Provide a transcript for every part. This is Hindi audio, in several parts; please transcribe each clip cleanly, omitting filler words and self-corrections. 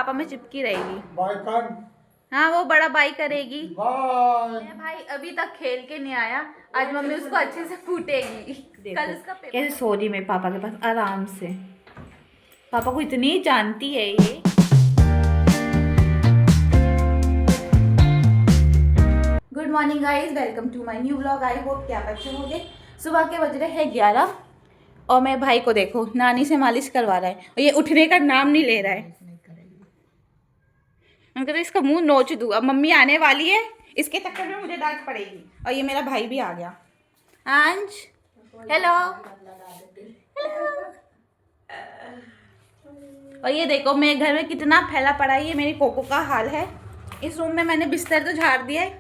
पापा में चिपकी रहेगी। बाय कर। हाँ वो बड़ा बाई करेगी। बाय। भाई अभी तक खेल के नहीं आया, आज मम्मी उसको अच्छे से कूटेगी। कल उसका कैसे सो रही मेरे पापा के पास आराम से। पापा को इतनी जानती है ये। Good morning guys, welcome to my new vlog. I hope कि आप अच्छे होंगे। सुबह के बज रहे हैं 11 और मैं भाई को देखो नानी से मालिश करवा रहा है और ये उठने का नाम नहीं ले रहा है। मैं कहते इसका मुंह नोच दूँ। अब मम्मी आने वाली है, इसके चक्कर में मुझे डांट पड़ेगी। और ये मेरा भाई भी आ गया। अंश हेलो। और ये देखो मेरे घर में कितना फैला पड़ा है। ये मेरी कोको का हाल है। इस रूम में मैंने बिस्तर तो झाड़ दिया है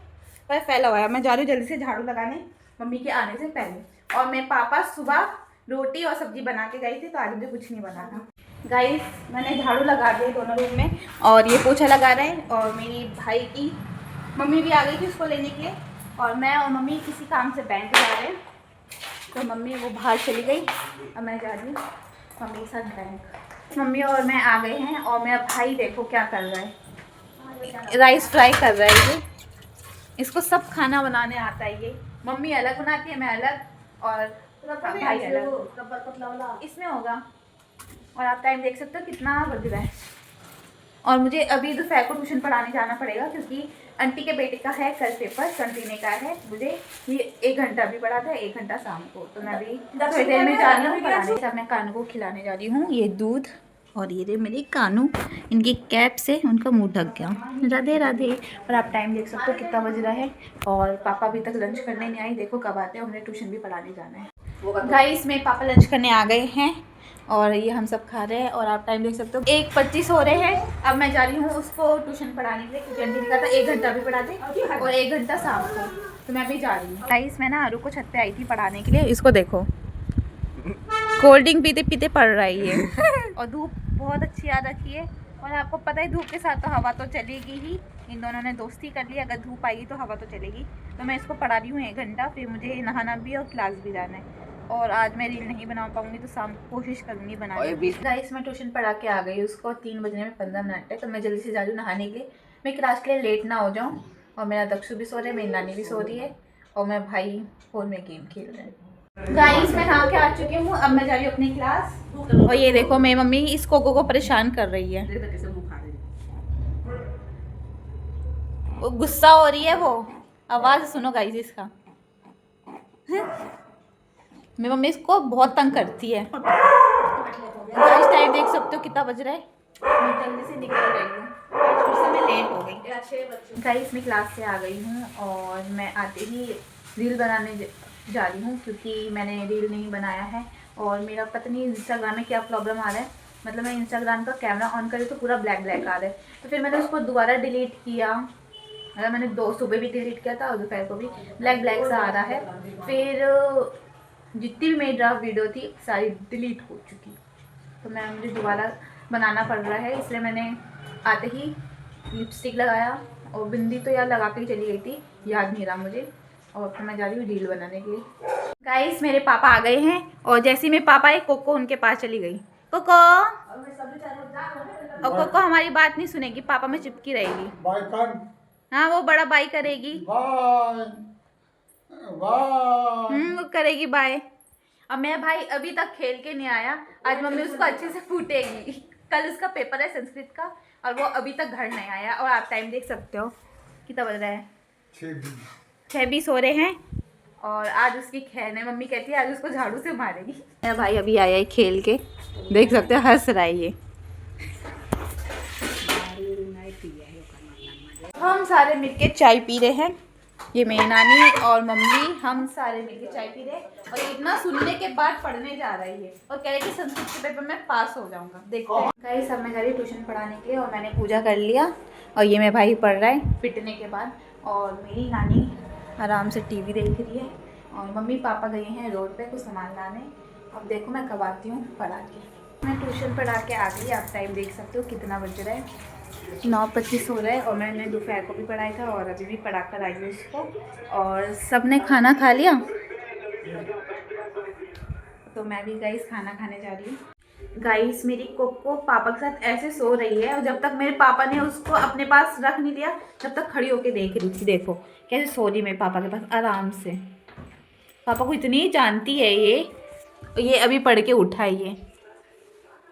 पर फैला हुआ है। मैं जा रही हूँ जल्दी से झाड़ू लगाने मम्मी के आने से पहले। और मेरे पापा सुबह रोटी और सब्जी बना के गई थी तो आज मुझे कुछ नहीं बनाना। गाइस मैंने झाड़ू लगा दिया दोनों रूम में और ये पोछा लगा रहे हैं। और मेरी भाई की मम्मी भी आ गई थी उसको लेने के लिए। और मैं और मम्मी किसी काम से बैंक जा रहे हैं तो मम्मी वो बाहर चली गई। अब मैं जा रही हूँ मम्मी के साथ बैंक। मम्मी और मैं आ गए हैं और मेरा भाई देखो क्या कर रहा है, राइस फ्राई कर रहा है। ये इसको सब खाना बनाने आता है। ये मम्मी अलग बनाती है, मैं अलग और भाई अलग। इसमें होगा। और आप टाइम देख सकते हो कितना बज रहा है। और मुझे अभी दोपहर को ट्यूशन पढ़ाने जाना पड़ेगा क्योंकि आंटी के बेटे का है कल पेपर, कंटिन्यू का है। मुझे ये 1 घंटा भी पढ़ा था, 1 घंटा शाम को। तो मैं भी थोड़ी देर में जा रही हूँ पढ़ाने। सब मैं कानू को खिलाने जा रही हूँ ये दूध। और ये मेरे कानू, इनकी कैप से उनका मुंह ढक गया। राधे राधे। और आप टाइम देख सकते हो कितना बज रहा है। और पापा अभी तक लंच करने नहीं आई, देखो कब आते हैं। उन्हें ट्यूशन भी पढ़ाने जाना है। गाइस मेरे पापा लंच करने आ गए हैं और ये हम सब खा रहे हैं। और आप टाइम देख सकते हो 1:25 हो रहे हैं। अब मैं जा रही हूँ उसको ट्यूशन पढ़ाने के लिए क्योंकि आंटी ने कहा था 1 घंटा भी पढ़ा दे और 1 घंटा शाम को। तो मैं अभी जा रही हूँ। गाइस मैं ना आरू को छत पे आई थी पढ़ाने के लिए। इसको देखो कोल्ड ड्रिंक पीते पीते पढ़ रही है। और धूप बहुत अच्छी आ रखी है। और आपको पता है धूप के साथ तो हवा तो चलेगी ही। इन दोनों ने दोस्ती कर ली, अगर धूप आएगी तो हवा तो चलेगी। तो मैं इसको पढ़ा रही हूँ 1 घंटा, फिर मुझे नहाना भी और क्लास भी जाना है। और आज मैं रील नहीं बना पाऊंगी तो शाम कोशिश करूंगी बनाने की। गाइस मैं ट्यूशन पढ़ा के आ गई, उसको 3 बजने में 15 मिनट है। तो मैं जल्दी से जा रही हूँ नहाने के लिए, मैं क्लास के लिए लेट ना हो जाऊँ। और मेरा दक्षु भी सो रहा है, मेरी नानी भी सो रही है और मेरा भाई फोन में गेम खेल रहा है। गाइस मैं नहा के आ चुकी हूँ, अब मैं जा रही हूँ अपनी क्लास। और ये देखो मेरी मम्मी इस कोको को परेशान कर रही है। वो गुस्सा हो रही है, वो आवाज सुनो गाइस इसका। मेरी मम्मी इसको बहुत तंग करती है। गाइस टाइम देख सकते हो कितना बज रहा है। मैं जल्दी से निकल रही हूँ, फिर से मैं लेट हो गई। गाइस मैं क्लास से आ गई हूँ और मैं आते ही रील बनाने जा रही हूँ क्योंकि मैंने रील नहीं बनाया है। और मेरा पता नहीं इंस्टाग्राम में क्या प्रॉब्लम आ रहा है। मतलब मैं इंस्टाग्राम का कैमरा ऑन करी तो पूरा ब्लैक ब्लैक आ रहा है। तो फिर मैंने उसको दोबारा डिलीट किया। मतलब मैंने सुबह भी डिलीट किया था और दोपहर को भी ब्लैक ब्लैक सा आ रहा है। फिर जितनी भी मेरी ड्राफ्ट वीडियो थी सारी डिलीट हो चुकी। तो मुझे दोबारा बनाना पड़ रहा है। इसलिए मैंने आते ही लिपस्टिक लगाया और बिंदी तो यार लगा के ही चली गई थी, याद नहीं रहा मुझे। और फिर मैं जा रही हूँ रील बनाने के लिए। गाइस मेरे पापा आ गए हैं और जैसे ही मेरे पापा आए कोको उनके पास चली गई। कोको, और कोको हमारी बात नहीं सुनेगी, पापा में चिपकी रहेगी। बाय कर। हाँ वो बड़ा बाई करेगी। बाय। बाय। वो करेगी बाय। अब मेरा भाई अभी तक खेल के नहीं आया, आज मम्मी उसको अच्छे से कूटेगी। कल उसका पेपर है संस्कृत का और वो अभी तक घर नहीं आया। और आप टाइम देख सकते हो कितना बज रहा है, 6:20 हो रहे हैं। और आज उसकी खैर है, मम्मी कहती है आज उसको झाड़ू से मारेगी। मेरा भाई अभी आया है खेल के, देख सकते हो हंस रहा है ये। हम सारे मिलके चाय पी रहे हैं, ये मेरी नानी और मम्मी, हम सारे मिलके चाय पी रहे हैं। और ये इतना सुनने के बाद पढ़ने जा रही है और कह रही कि संस्कृत के पेपर में पास हो जाऊंगा। देखते हैं। गाइस अब मैं जा रही ट्यूशन पढ़ाने के लिए और मैंने पूजा कर लिया। और ये मेरा भाई पढ़ रहा है पिटने के बाद। और मेरी नानी आराम से टीवी देख रही है। और मम्मी पापा गए हैं रोड पे कुछ सामान लाने। अब देखो मैं कब आती हूँ पढ़ा के। मैं ट्यूशन पढ़ा के आ गई, आप टाइम देख सकते हो कितना बज रहा है, 9:25 हो रहा है। और मैंने दोपहर को भी पढ़ाया था और अभी भी पढ़ा कर आई हूँ उसको। और सब ने खाना खा लिया तो मैं भी गाइस खाना खाने जा रही हूँ। गाइस मेरी कोको पापा के साथ ऐसे सो रही है, और जब तक मेरे पापा ने उसको अपने पास रख नहीं लिया तब तक खड़ी होके देख रही थी। देखो कैसे सो रही मेरे पापा के पास आराम से। पापा को इतनी जानती है ये अभी पढ़ के उठा है ये।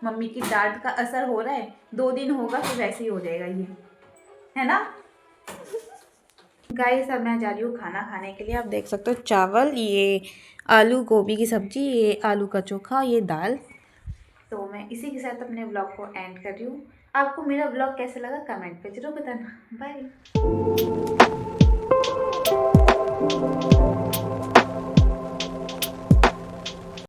मम्मी की डांट का असर हो रहा है, 2 दिन होगा फिर वैसे ही हो जाएगा ये, है ना। गाइस अब मैं जा रही हूँ खाना खाने के लिए। आप देख सकते हो चावल, ये आलू गोभी की सब्जी, ये आलू का चोखा, ये दाल। तो मैं इसी के साथ अपने व्लॉग को एंड कर रही हूँ। आपको मेरा व्लॉग कैसे लगा कमेंट पे जरूर बताना। बाय।